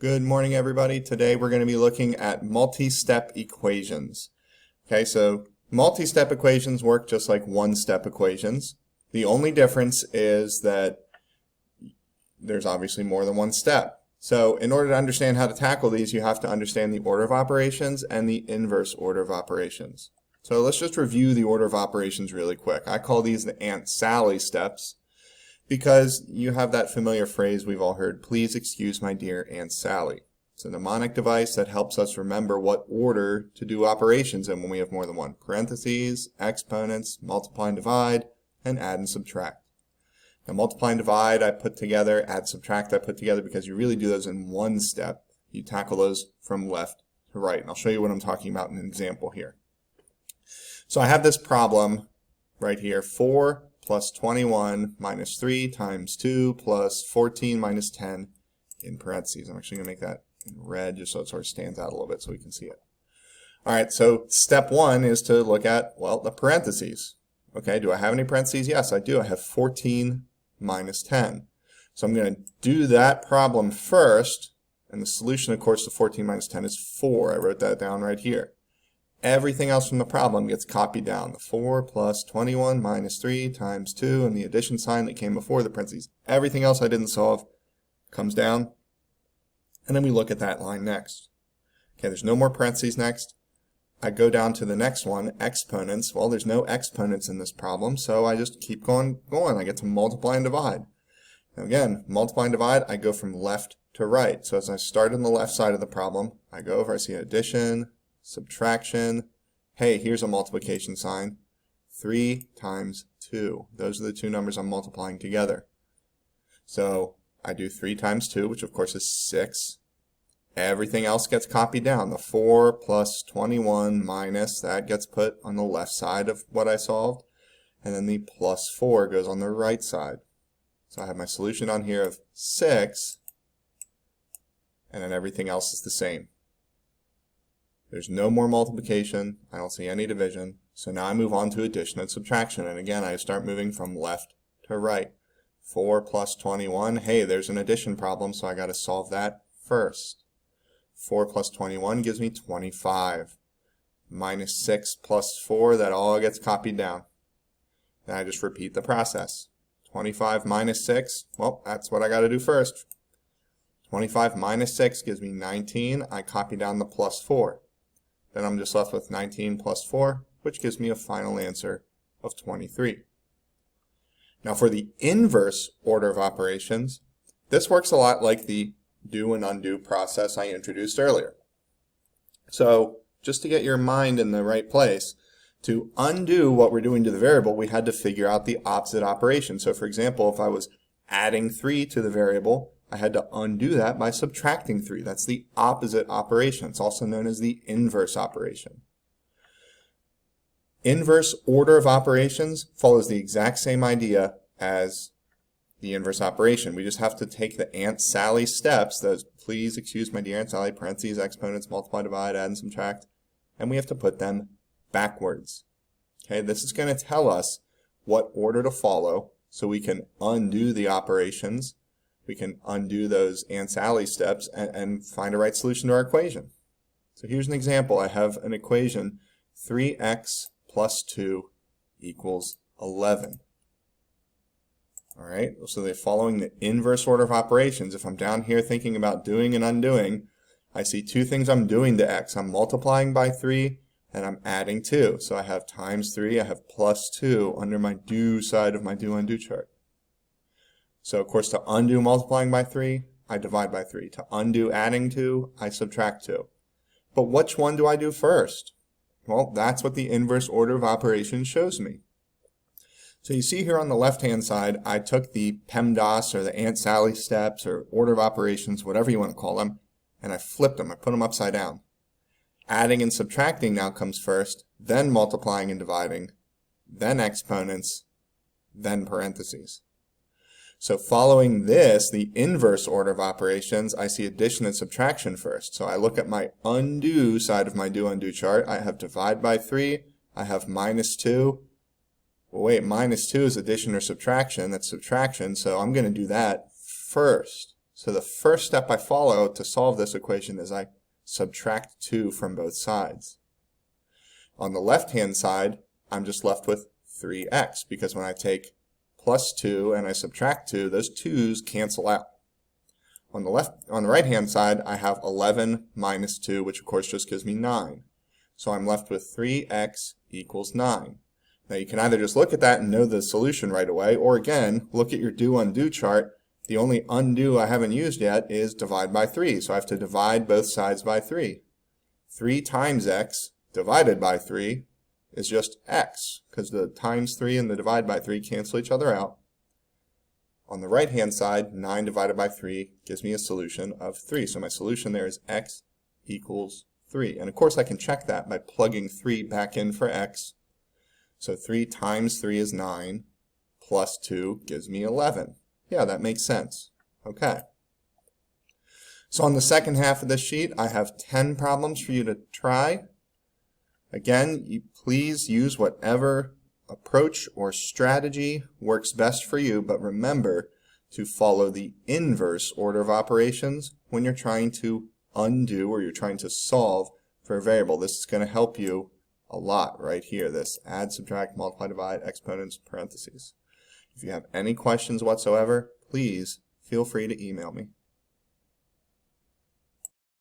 Good morning, everybody. Today we're going to be looking at multi-step equations. Okay, so multi-step equations work just like one-step equations. The only difference is that there's obviously more than one step. So in order to understand how to tackle these, you have to understand the order of operations and the inverse order of operations. So let's just review the order of operations really quick. I call these the Aunt Sally steps, because you have that familiar phrase we've all heard, please excuse my dear Aunt Sally. It's a mnemonic device that helps us remember what order to do operations in when we have more than one. Parentheses, exponents, multiply and divide, and add and subtract. Now multiply and divide I put together, add, subtract I put together because you really do those in one step. You tackle those from left to right. And I'll show you what I'm talking about in an example here. So I have this problem right here, 4 plus 21 minus 3 times 2 plus 14 minus 10 in parentheses. I'm actually going to make that in red just so it sort of stands out a little bit so we can see it. All right, so step one is to look at, well, the parentheses. Okay, do I have any parentheses? Yes, I do. I have 14 minus 10. So I'm going to do that problem first, and the solution, of course, to 14 minus 10 is 4. I wrote that down right here. Everything else from the problem gets copied down. The 4 plus 21 minus 3 times 2 and the addition sign that came before the parentheses. Everything else I didn't solve comes down. And then we look at that line next. Okay, there's no more parentheses next. I go down to the next one, exponents. Well, there's no exponents in this problem, so I just keep going. I get to multiply and divide. Now again, multiply and divide, I go from left to right. So as I start on the left side of the problem, I go over, I see addition, subtraction, hey, here's a multiplication sign, 3 times 2. Those are the two numbers I'm multiplying together. So I do 3 times 2, which of course is 6. Everything else gets copied down. The 4 plus 21 minus, that gets put on the left side of what I solved, and then the plus 4 goes on the right side. So I have my solution on here of 6, and then everything else is the same. There's no more multiplication. I don't see any division. So now I move on to addition and subtraction. And again, I start moving from left to right. 4 plus 21. Hey, there's an addition problem, so I got to solve that first. 4 plus 21 gives me 25. Minus 6 plus 4, that all gets copied down. Then I just repeat the process. 25 minus 6, well, that's what I got to do first. 25 minus 6 gives me 19. I copy down the plus 4. Then I'm just left with 19 plus 4, which gives me a final answer of 23. Now for the inverse order of operations, this works a lot like the do and undo process I introduced earlier. So just to get your mind in the right place, to undo what we're doing to the variable, we had to figure out the opposite operation. So for example, if I was adding 3 to the variable, I had to undo that by subtracting 3. That's the opposite operation. It's also known as the inverse operation. Inverse order of operations follows the exact same idea as the inverse operation. We just have to take the Aunt Sally steps, those please excuse my dear Aunt Sally, parentheses, exponents, multiply, divide, add, and subtract, and we have to put them backwards. Okay, this is going to tell us what order to follow so we can undo the operations. We can undo those Aunt Sally steps and find a right solution to our equation. So here's an example. I have an equation, 3x plus 2 equals 11. All right, so they're following the inverse order of operations. If I'm down here thinking about doing and undoing, I see two things I'm doing to x. I'm multiplying by 3 and I'm adding 2. So I have times 3, I have plus 2 under my do side of my do-undo chart. So of course to undo multiplying by 3, I divide by 3. To undo adding 2, I subtract 2. But which one do I do first? Well, that's what the inverse order of operations shows me. So you see here on the left-hand side, I took the PEMDAS or the Aunt Sally steps or order of operations, whatever you want to call them, and I flipped them. I put them upside down. Adding and subtracting now comes first, then multiplying and dividing, then exponents, then parentheses. So following this, the inverse order of operations, I see addition and subtraction first. So I look at my undo side of my do-undo chart. I have divide by 3. I have minus 2. Well, wait, minus 2 is addition or subtraction. That's subtraction, so I'm going to do that first. So the first step I follow to solve this equation is I subtract 2 from both sides. On the left-hand side, I'm just left with 3x, because when I take plus 2 and I subtract 2, those 2's cancel out. On the right-hand side, I have 11 minus 2, which of course just gives me 9. So I'm left with 3x equals 9. Now you can either just look at that and know the solution right away, or again, look at your do-undo chart. The only undo I haven't used yet is divide by 3, so I have to divide both sides by 3. 3 times x divided by 3 is just x, because the times 3 and the divide by 3 cancel each other out. On the right-hand side, 9 divided by 3 gives me a solution of 3. So my solution there is x equals 3. And of course I can check that by plugging 3 back in for x. So 3 times 3 is 9, plus 2 gives me 11. Yeah, that makes sense. Okay. So on the second half of this sheet, I have 10 problems for you to try. Again, please use whatever approach or strategy works best for you, but remember to follow the inverse order of operations when you're trying to undo or you're trying to solve for a variable. This is going to help you a lot right here, this add, subtract, multiply, divide, exponents, parentheses. If you have any questions whatsoever, please feel free to email me.